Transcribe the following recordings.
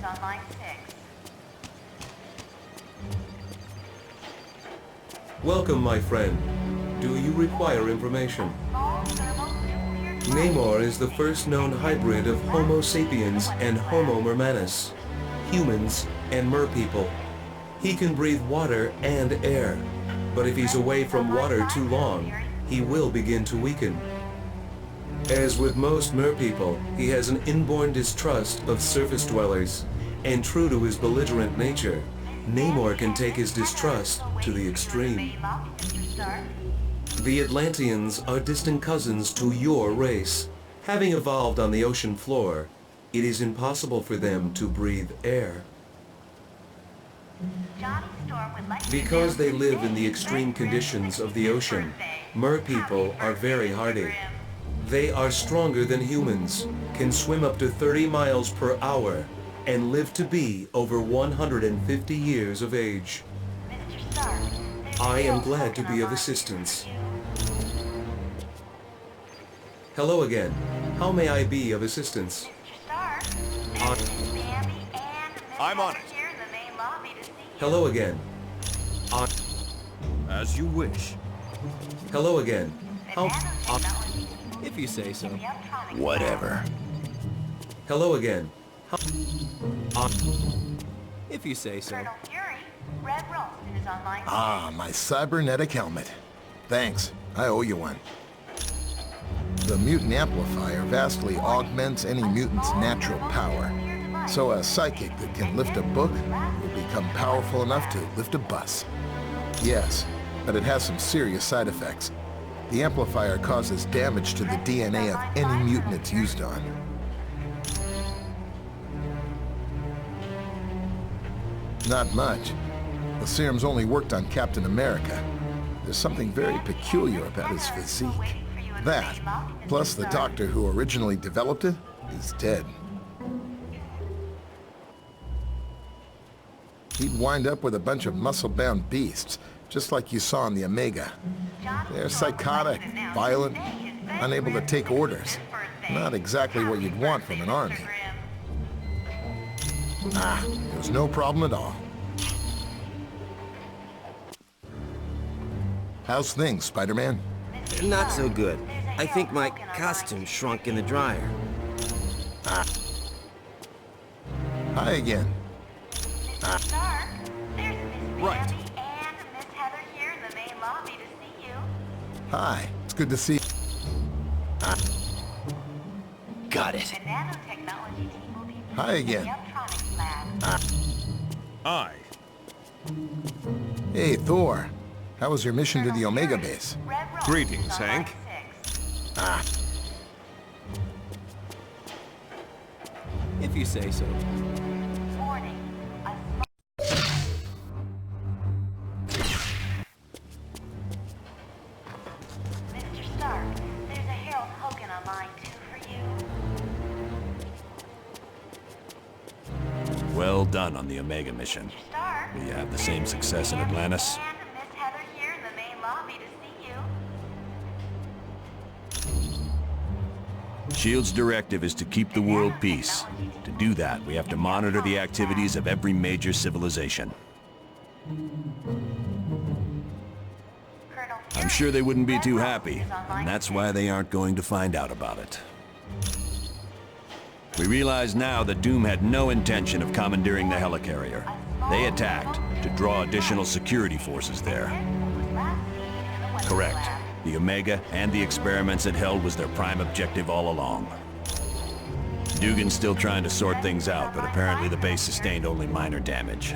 on line 6. Welcome, my friend. Do you require information? Small thermonuclear device. Namor is the first known hybrid of Homo sapiens and Homo mermanus, humans and merpeople. He can breathe water and air, but if he's away from water too long, he will begin to weaken. As with most merpeople, he has an inborn distrust of surface dwellers, and true to his belligerent nature, Namor can take his distrust to the extreme. The Atlanteans are distant cousins to your race. Having evolved on the ocean floor, it is impossible for them to breathe air. Because they live in the extreme conditions of the ocean, merpeople are very hardy. They are stronger than humans, can swim up to 30 miles per hour, and live to be over 150 years of age. I am glad to be of assistance. Hello again. How may I be of assistance? I'm on it. Hello again. As you wish. Hello again. How? If you say so. Whatever. Hello again. How? If you say so. Ah, my cybernetic helmet. Thanks. I owe you one. The mutant amplifier vastly augments any mutant's natural power. So a psychic that can lift a book will become powerful enough to lift a bus. Yes, but it has some serious side effects. The amplifier causes damage to the DNA of any mutant it's used on. Not much. The serum's only worked on Captain America. There's something very peculiar about his physique. That, plus the doctor who originally developed it, is dead. He'd wind up with a bunch of muscle-bound beasts, just like you saw in the Omega. They're psychotic, violent, unable to take orders. Not exactly what you'd want from an army. Ah, it was no problem at all. How's things, Spider-Man? Not so good. I think my costume shrunk in the dryer. Ah. Hi again. Ah. Right. Hi, it's good to see you. Ah. Got it. Hi again. Ah. Aye. Hey, Thor. How was your mission to the Omega base? Greetings, Hank. Ah. If you say so. Mr. Stark, there's a Harold Hogan on line 2 for you. Well done on the Omega mission. Mr. Stark, Will you have the same success in Atlantis? and Miss Heather here in the main lobby to see you. SHIELD's directive is to keep the world peace. To do that, we have to monitor the activities of every major civilization. I'm sure they wouldn't be too happy, and that's why they aren't going to find out about it. We realize now that Doom had no intention of commandeering the helicarrier. They attacked to draw additional security forces there. Correct. The Omega and the experiments it held was their prime objective all along. Dugan's still trying to sort things out, but apparently the base sustained only minor damage.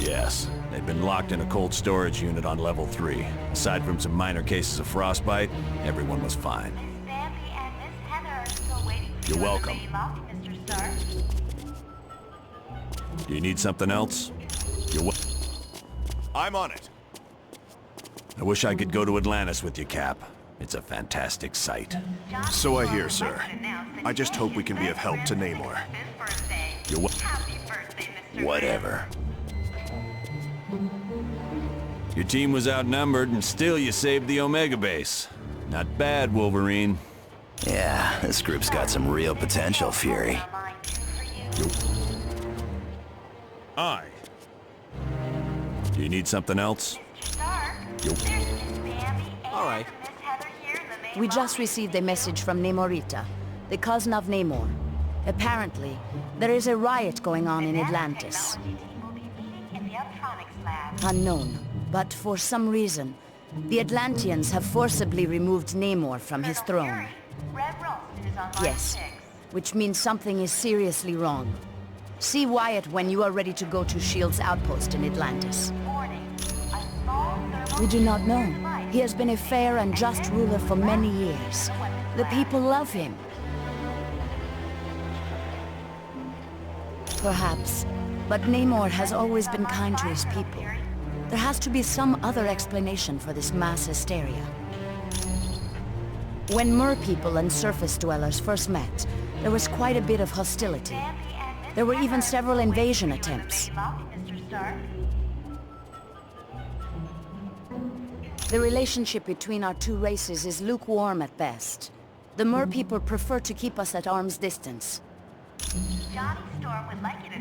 Yes, they've been locked in a cold storage unit on level 3. Aside from some minor cases of frostbite, everyone was fine. You're welcome. Do you need something else? I'm on it. I wish I could go to Atlantis with you, Cap. It's a fantastic sight. So I hear, sir. I just hope we can be of help to Namor. You're Whatever. Your team was outnumbered, and still you saved the Omega base. Not bad, Wolverine. Yeah, this group's got some real potential, Fury. Aye. Do you need something else? All right. We just received a message from Nemorita, the cousin of Namor. Apparently, there is a riot going on in Atlantis. Unknown, but for some reason, the Atlanteans have forcibly removed Namor from his throne. Yes, which means something is seriously wrong. See Wyatt when you are ready to go to S.H.I.E.L.D.'s outpost in Atlantis. We do not know. He has been a fair and just ruler for many years. The people love him. Perhaps, but Namor has always been kind to his people. There has to be some other explanation for this mass hysteria. When Mer people and surface dwellers first met, there was quite a bit of hostility. There were even several invasion attempts. The relationship between our two races is lukewarm at best. The Mer people prefer to keep us at arm's distance.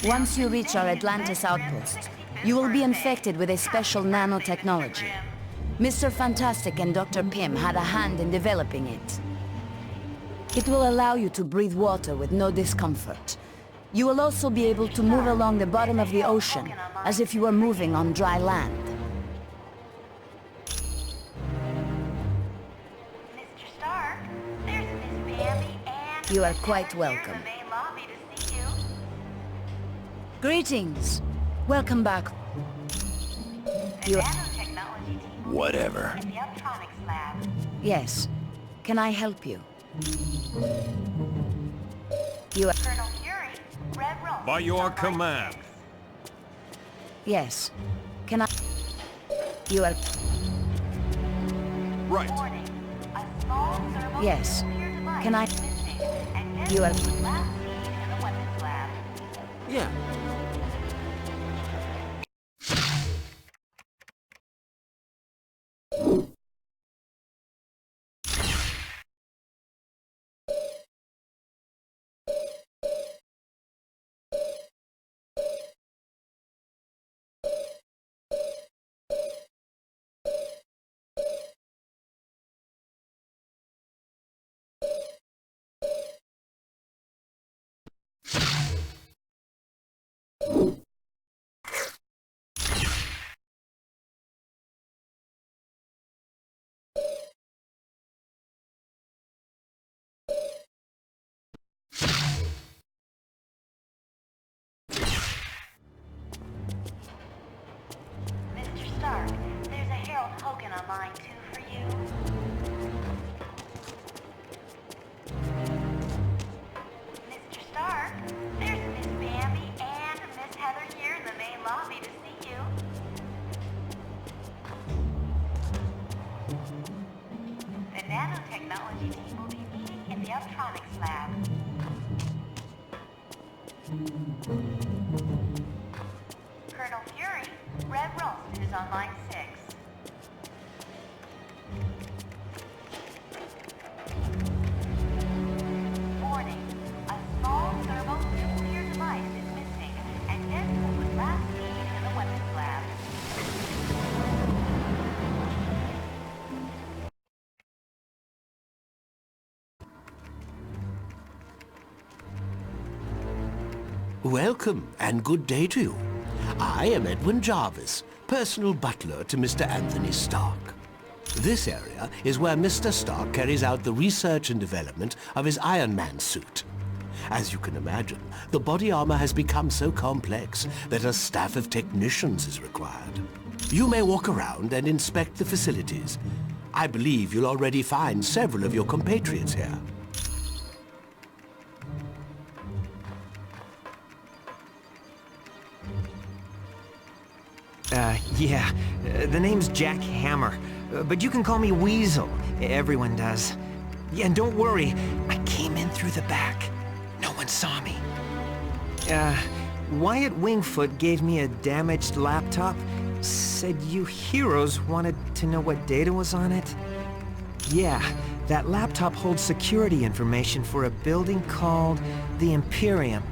Once you reach our Atlantis outpost, you will be infected with a special nanotechnology. Mr. Fantastic and Dr. Pym had a hand in developing it. It will allow you to breathe water with no discomfort. You will also be able to move along the bottom of the ocean, as if you were moving on dry land. You are quite welcome. Greetings. Welcome back. Whatever. Yes. Can I help you? You are... By your command. Yes. Can I... You are... Right. Yes. Can I... You are... Yeah. Mr. Stark, there's a Harold Hogan on line 2 for you. Mr. Stark, there's Miss Bambi and Miss Heather here in the main lobby to see you. The nanotechnology team will be meeting in the Uptronics lab. Colonel Fury, Red Ralston is on line 6. Warning, a small thermonuclear device is missing and Deadpool was last seen in the weapons lab. Welcome, and good day to you. I am Edwin Jarvis, personal butler to Mr. Anthony Stark. This area is where Mr. Stark carries out the research and development of his Iron Man suit. As you can imagine, the body armor has become so complex that a staff of technicians is required. You may walk around and inspect the facilities. I believe you'll already find several of your compatriots here. Yeah. The name's Jack Hammer. But you can call me Weasel. Everyone does. Yeah, and don't worry. I came in through the back. No one saw me. Wyatt Wingfoot gave me a damaged laptop. Said you heroes wanted to know what data was on it. Yeah, that laptop holds security information for a building called the Imperium.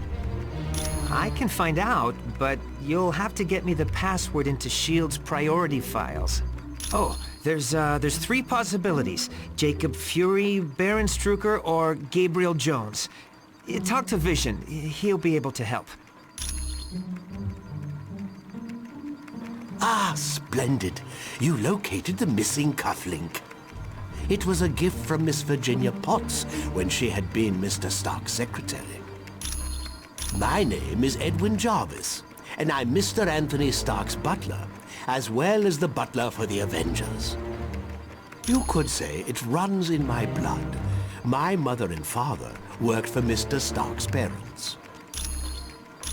I can find out, but you'll have to get me the password into S.H.I.E.L.D.'s priority files. Oh, there's 3 possibilities. Jacob Fury, Baron Strucker, or Gabriel Jones. Talk to Vision. He'll be able to help. Ah, splendid. You located the missing cufflink. It was a gift from Miss Virginia Potts when she had been Mr. Stark's secretary. My name is Edwin Jarvis, and I'm Mr. Anthony Stark's butler, as well as the butler for the Avengers. You could say it runs in my blood. My mother and father worked for Mr. Stark's parents.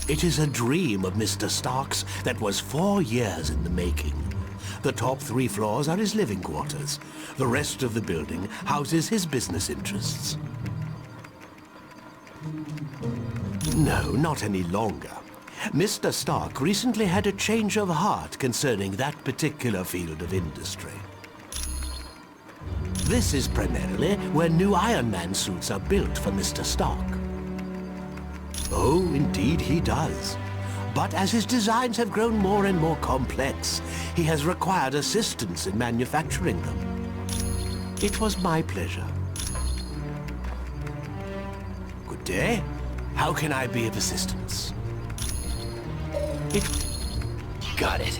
It is a dream of Mr. Stark's that was 4 years in the making. The top 3 floors are his living quarters. The rest of the building houses his business interests. No, not any longer. Mr. Stark recently had a change of heart concerning that particular field of industry. This is primarily where new Iron Man suits are built for Mr. Stark. Oh, indeed he does. But as his designs have grown more and more complex, he has required assistance in manufacturing them. It was my pleasure. Good day. How can I be of assistance? Got it.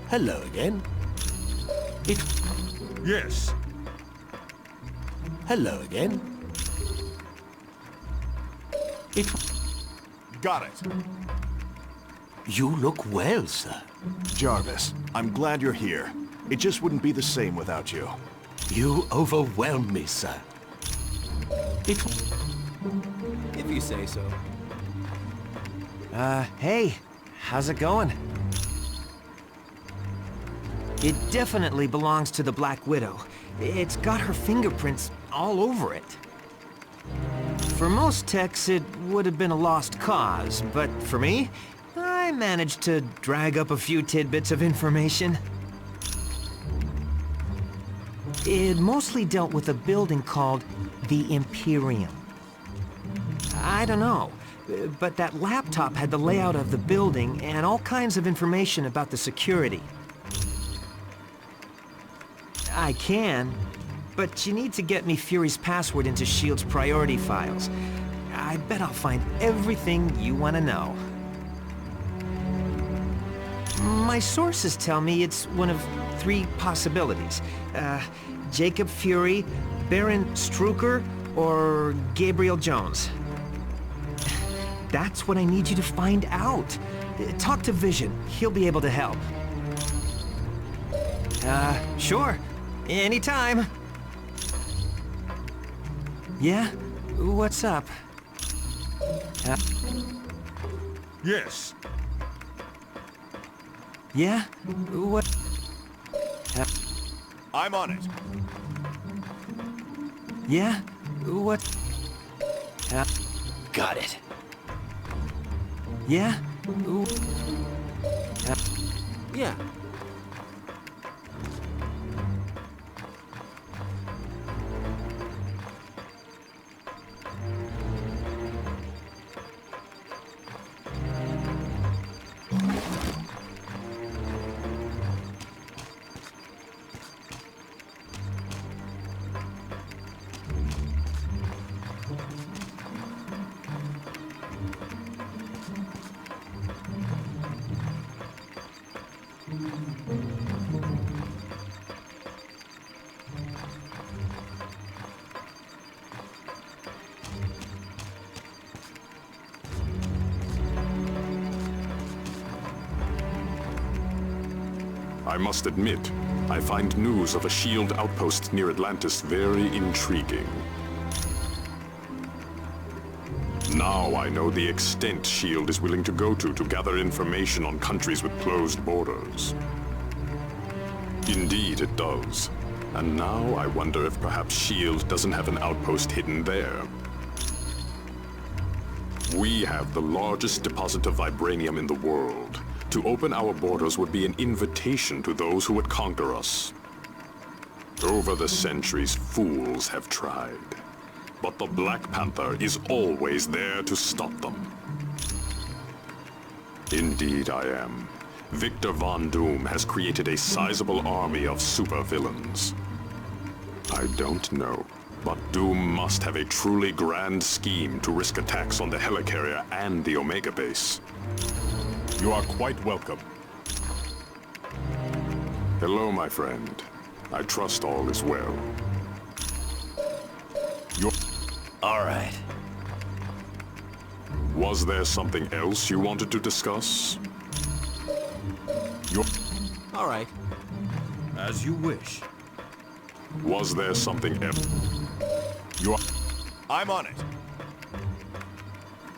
Hello again. Yes. Hello again. Got it. You look well, sir. Jarvis, I'm glad you're here. It just wouldn't be the same without you. You overwhelm me, sir. If you say so. Hey, how's it going? It definitely belongs to the Black Widow. It's got her fingerprints all over it. For most techs, it would have been a lost cause, but for me, I managed to drag up a few tidbits of information. It mostly dealt with a building called the Imperium. I don't know, but that laptop had the layout of the building and all kinds of information about the security. I can, but you need to get me Fury's password into S.H.I.E.L.D.'s priority files. I bet I'll find everything you want to know. My sources tell me it's one of 3 possibilities. Jacob Fury, Baron Strucker, or Gabriel Jones. That's what I need you to find out. Talk to Vision. He'll be able to help. Sure. Anytime. Yeah? What's up? Yes. Yeah? What? I'm on it. Yeah? What? Got it. Yeah? Yeah. I must admit, I find news of a S.H.I.E.L.D. outpost near Atlantis very intriguing. Now I know the extent S.H.I.E.L.D. is willing to go to gather information on countries with closed borders. Indeed it does. And now I wonder if perhaps S.H.I.E.L.D. doesn't have an outpost hidden there. We have the largest deposit of vibranium in the world. To open our borders would be an invitation to those who would conquer us. Over the centuries, fools have tried. but the Black Panther is always there to stop them. Indeed I am. Victor Von Doom has created a sizable army of supervillains. I don't know, but Doom must have a truly grand scheme to risk attacks on the helicarrier and the Omega base. You are quite welcome. Hello, my friend. I trust all is well. All right. Was there something else you wanted to discuss? All right. As you wish. Was there something else? I'm on it.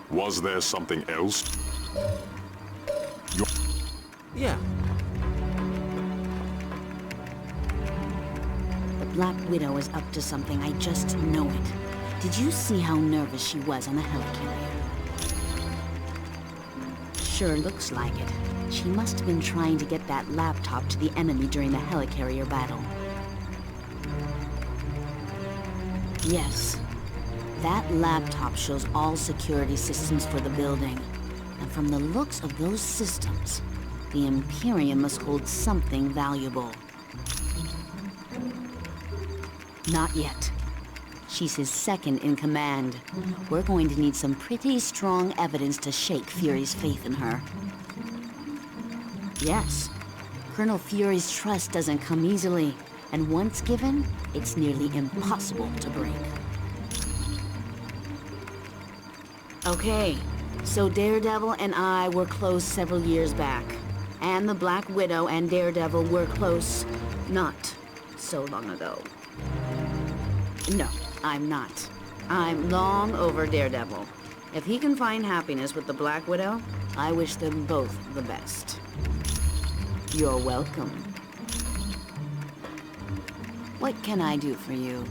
Was there something else? Yeah. The Black Widow is up to something, I just know it. Did you see how nervous she was on the helicarrier? Sure looks like it. She must have been trying to get that laptop to the enemy during the helicarrier battle. Yes. That laptop shows all security systems for the building. And from the looks of those systems, the Imperium must hold something valuable. Not yet. She's his second in command. We're going to need some pretty strong evidence to shake Fury's faith in her. Yes. Colonel Fury's trust doesn't come easily, and once given, it's nearly impossible to break. Okay, so Daredevil and I were close several years back. And the Black Widow and Daredevil were close not so long ago. No, I'm not. I'm long over Daredevil. If he can find happiness with the Black Widow, I wish them both the best. You're welcome. What can I do for you?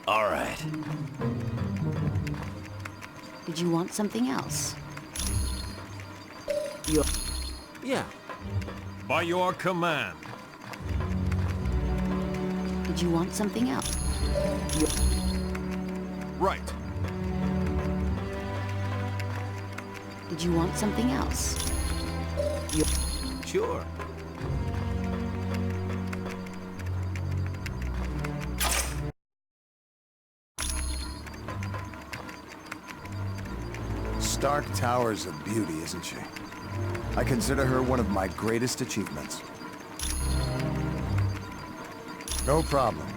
All right. Did you want something else? Yeah. By your command. Did you want something else? Right. Did you want something else? Sure. Stark Tower's a beauty, isn't she? I consider her one of my greatest achievements. No problem.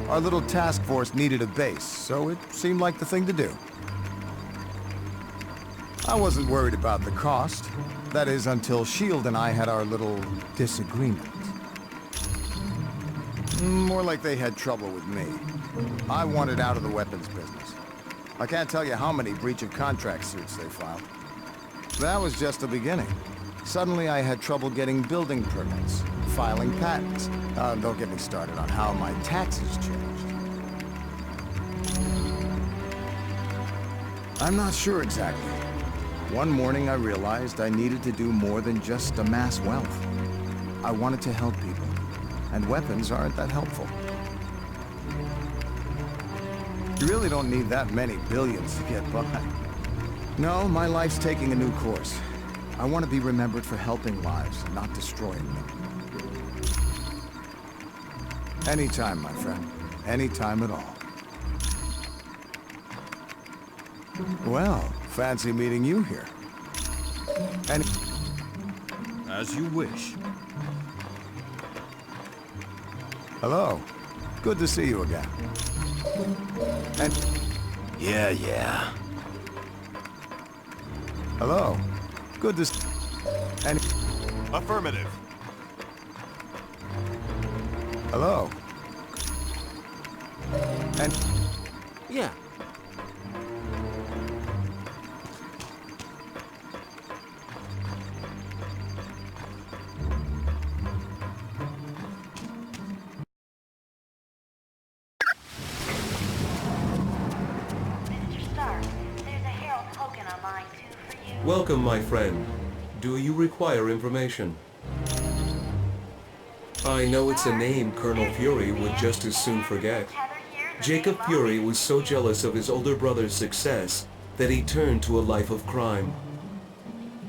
Our little task force needed a base, so it seemed like the thing to do. I wasn't worried about the cost. That is, until S.H.I.E.L.D. and I had our little disagreement. More like they had trouble with me. I wanted out of the weapons business. I can't tell you how many breach of contract suits they filed. That was just the beginning. Suddenly I had trouble getting building permits, filing patents. Don't get me started on how my taxes changed. I'm not sure exactly. One morning I realized I needed to do more than just amass wealth. I wanted to help people, and weapons aren't that helpful. You really don't need that many billions to get by. No, my life's taking a new course. I want to be remembered for helping lives, not destroying them. Anytime, my friend. Anytime at all. Well, fancy meeting you here. As you wish. Hello. Good to see you again. Yeah. Hello. Good to Affirmative. Hello. Yeah. Mr. Stark, there's a Herald token on line 2 for you. Welcome, my friend. Do you require information? I know it's a name Colonel Fury would just as soon forget. Jacob Fury was so jealous of his older brother's success that he turned to a life of crime.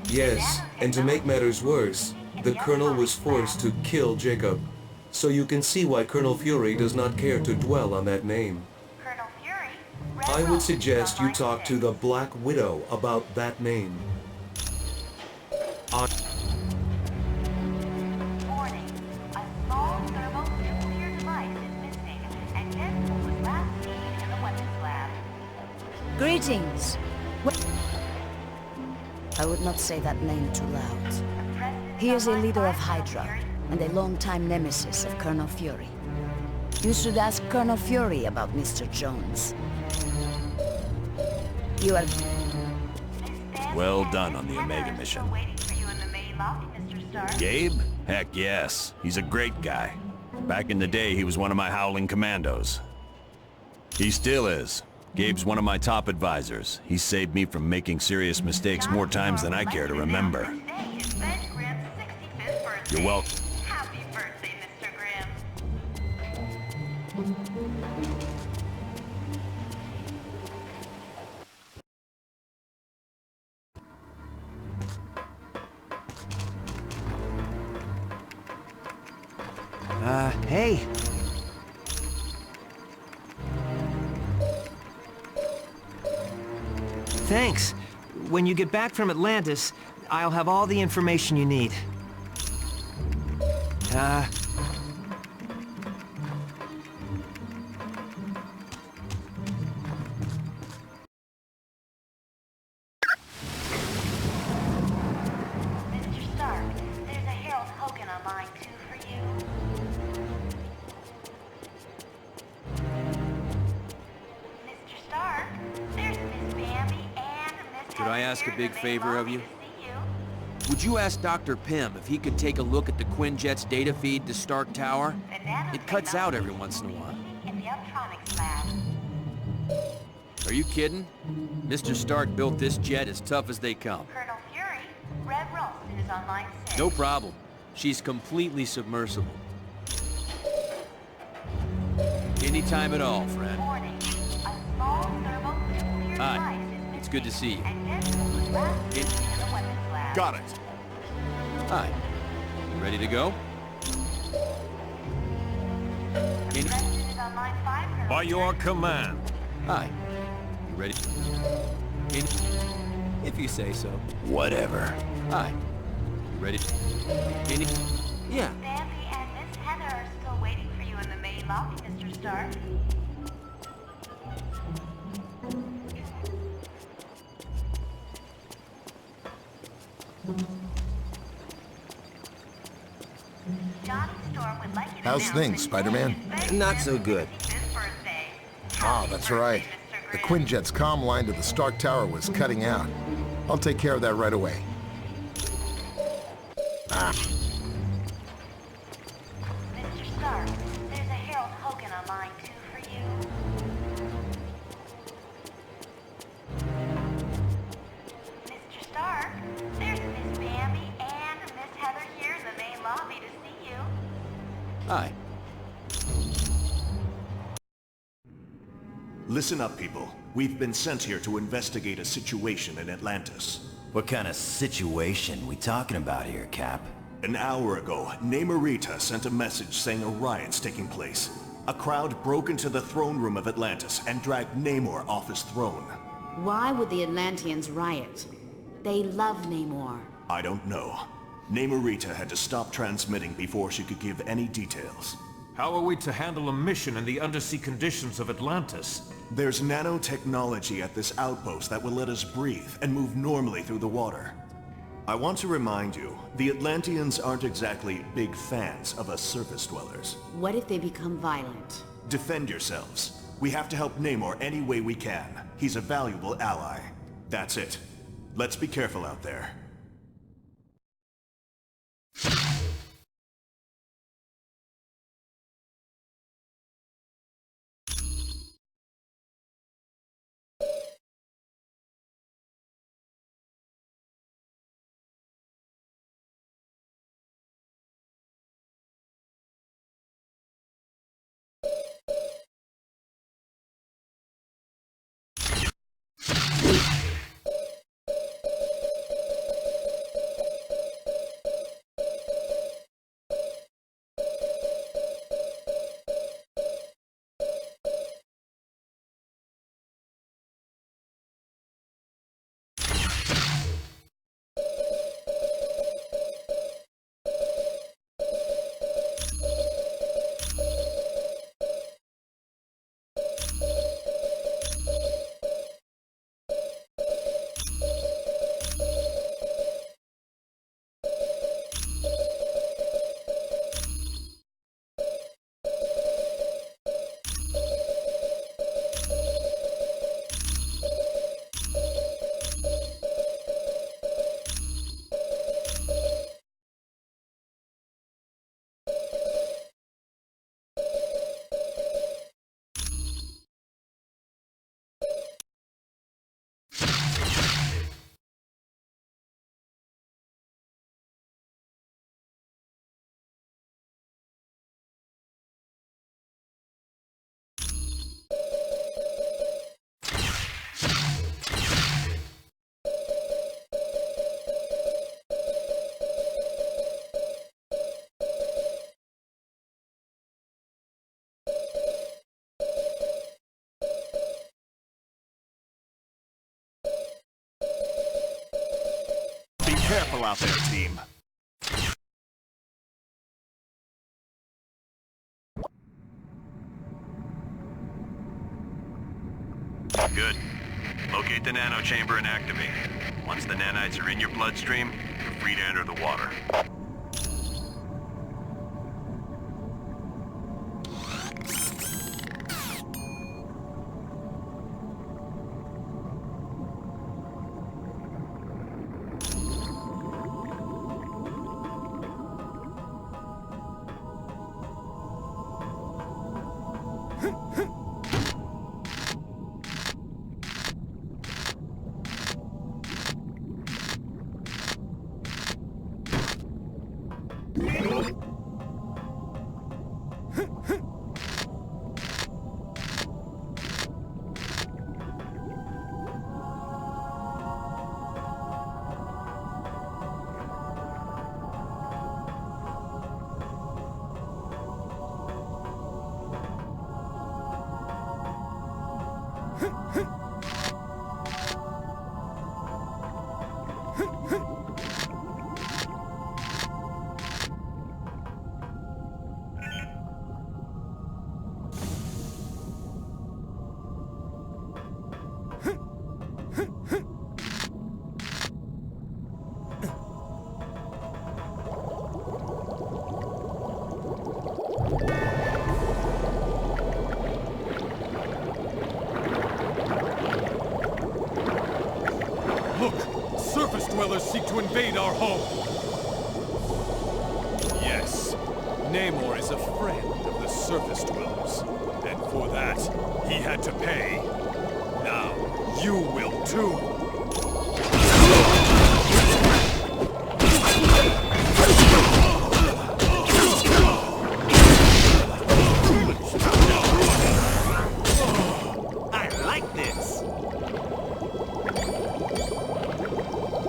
Yes, and to make matters worse, the Colonel was forced to kill Jacob. So you can see why Colonel Fury does not care to dwell on that name. Colonel Fury, I would suggest you talk to the Black Widow about that name. Warning. A small thermonuclear device is missing, and Deadpool was last seen in the weapons lab. Greetings. I would not say that name too loud. He is a leader of Hydra, and a longtime nemesis of Colonel Fury. You should ask Colonel Fury about Mr. Jones. You are... Well done on the Omega mission. Gabe? Heck yes. He's a great guy. Back in the day, he was one of my Howling Commandos. He still is. Gabe's one of my top advisors. He saved me from making serious mistakes more times than I care to remember. You're welcome. Happy birthday, Mr. Grimm. Hey. Thanks. When you get back from Atlantis, I'll have all the information you need. Mr. Stark, there's a Harold Hogan on line 2 for you. Mr. Stark, there's Miss Bambi and Miss Could I ask a big favor of you? See you. Would you ask Dr. Pym if he could take a look at the Quinjet's data feed to Stark Tower? It cuts out every once in a while. In the Uptronics lab. Are you kidding? Mr. Stark built this jet as tough as they come. Colonel Fury, Red Ralston is on line 6. No problem. She's completely submersible. Anytime at all, friend. Warning. A small thermonuclear Hi. device is missing. It's good to see you. And Deadpool was last seen in the weapons lab. Got it. Hi. You ready to go? Preston is on line 5, Colonel By your Fury. command. Hi. You ready? If you say so. Whatever. Hi. You ready? Yeah. Bambi and Miss Heather are still waiting for you in the main lobby, Mr. Stark. Johnny Storm would like you to How's announce things, that Spider-Man? his Not so good. birthday. Ah, that's right. The Quinjet's comm line to the Stark Tower was cutting out. I'll take care of that right away. Mr. Stark, there's a Harold Hogan on line 2 for you. Mr. Stark, there's Miss Bambi and Miss Heather here in the main lobby to see you. Hi. Listen up, people. We've been sent here to investigate a situation in Atlantis. What kind of situation we talking about here, Cap? An hour ago, Namorita sent a message saying a riot's taking place. A crowd broke into the throne room of Atlantis and dragged Namor off his throne. Why would the Atlanteans riot? They love Namor. I don't know. Namorita had to stop transmitting before she could give any details. How are we to handle a mission in the undersea conditions of Atlantis? There's nanotechnology at this outpost that will let us breathe and move normally through the water. I want to remind you, the Atlanteans aren't exactly big fans of us surface dwellers. What if they become violent? Defend yourselves. We have to help Namor any way we can. He's a valuable ally. That's it. Let's be careful out there. Be careful out there, team. Good. Locate the nano chamber and activate. Once the nanites are in your bloodstream, you're free to enter the water. Surface dwellers seek to invade our home. Yes, Namor is a friend of the surface dwellers. And for that, he had to pay. Now, you will too. I like this.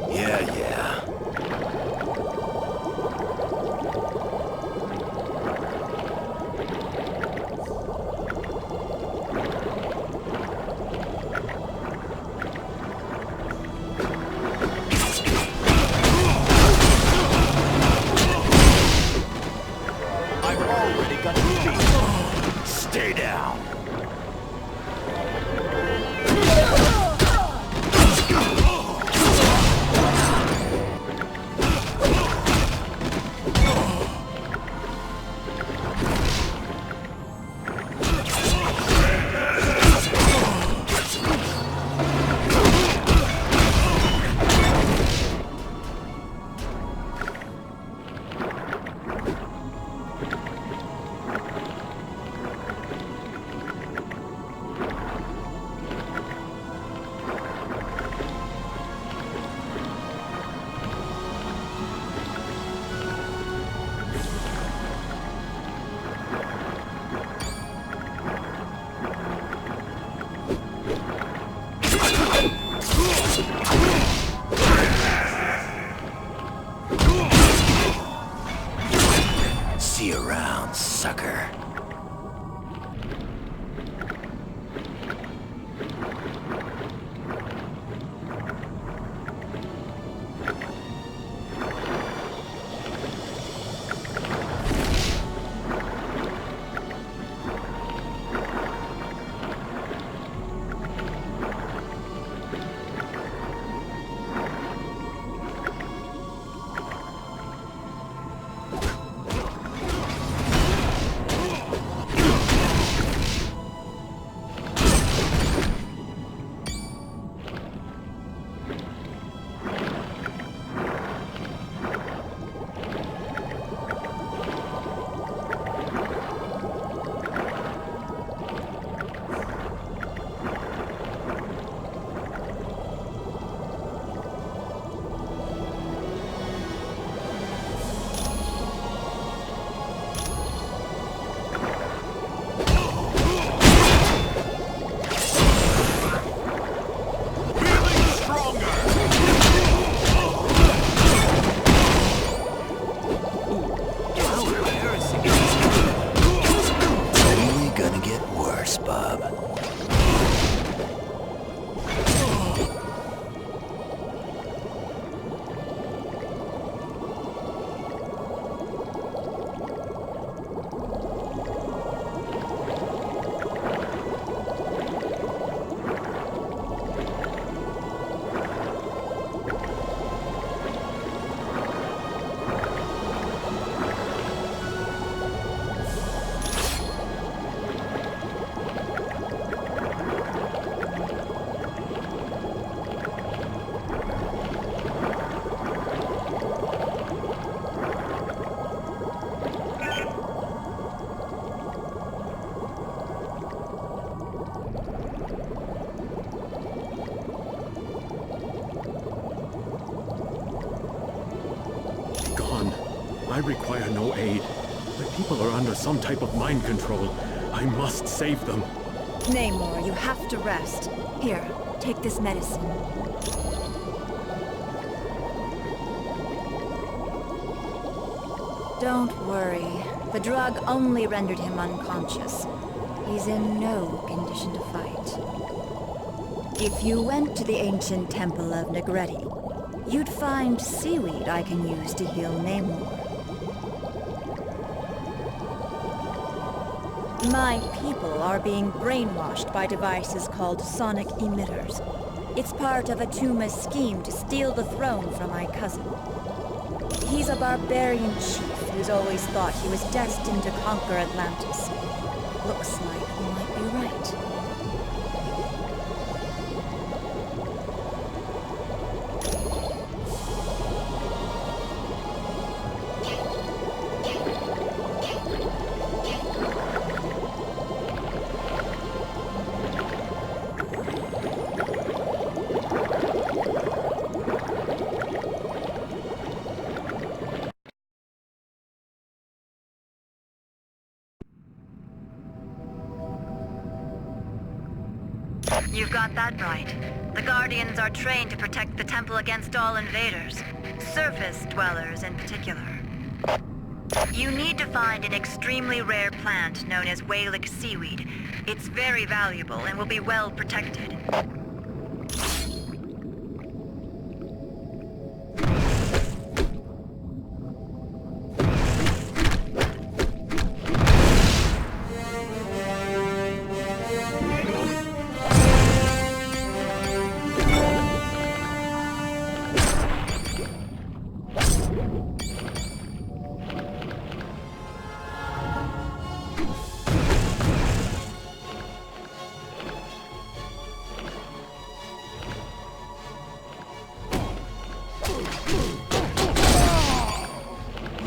Yeah. I require no aid. My people are under some type of mind control. I must save them. Namor, you have to rest. Here, take this medicine. Don't worry. The drug only rendered him unconscious. He's in no condition to fight. If you went to the ancient temple of Negretti, you'd find seaweed I can use to heal Namor. My people are being brainwashed by devices called sonic emitters. It's part of Atuma's scheme to steal the throne from my cousin. He's a barbarian chief who's always thought he was destined to conquer Atlantis. Looks like he might be right. You've got that right. The Guardians are trained to protect the temple against all invaders, surface dwellers in particular. You need to find an extremely rare plant known as Walic seaweed. It's very valuable and will be well protected.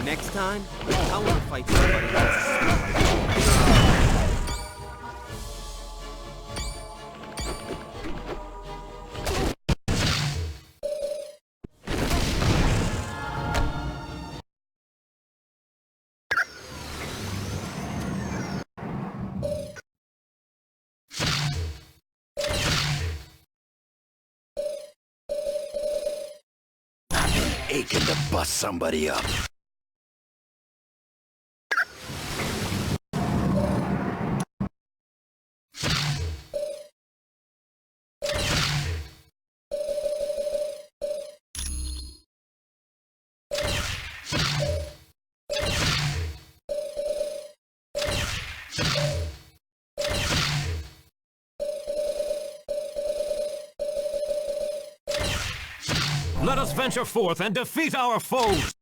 Next time, I want to fight somebody else. Aching to bust somebody up. Let us venture forth and defeat our foes!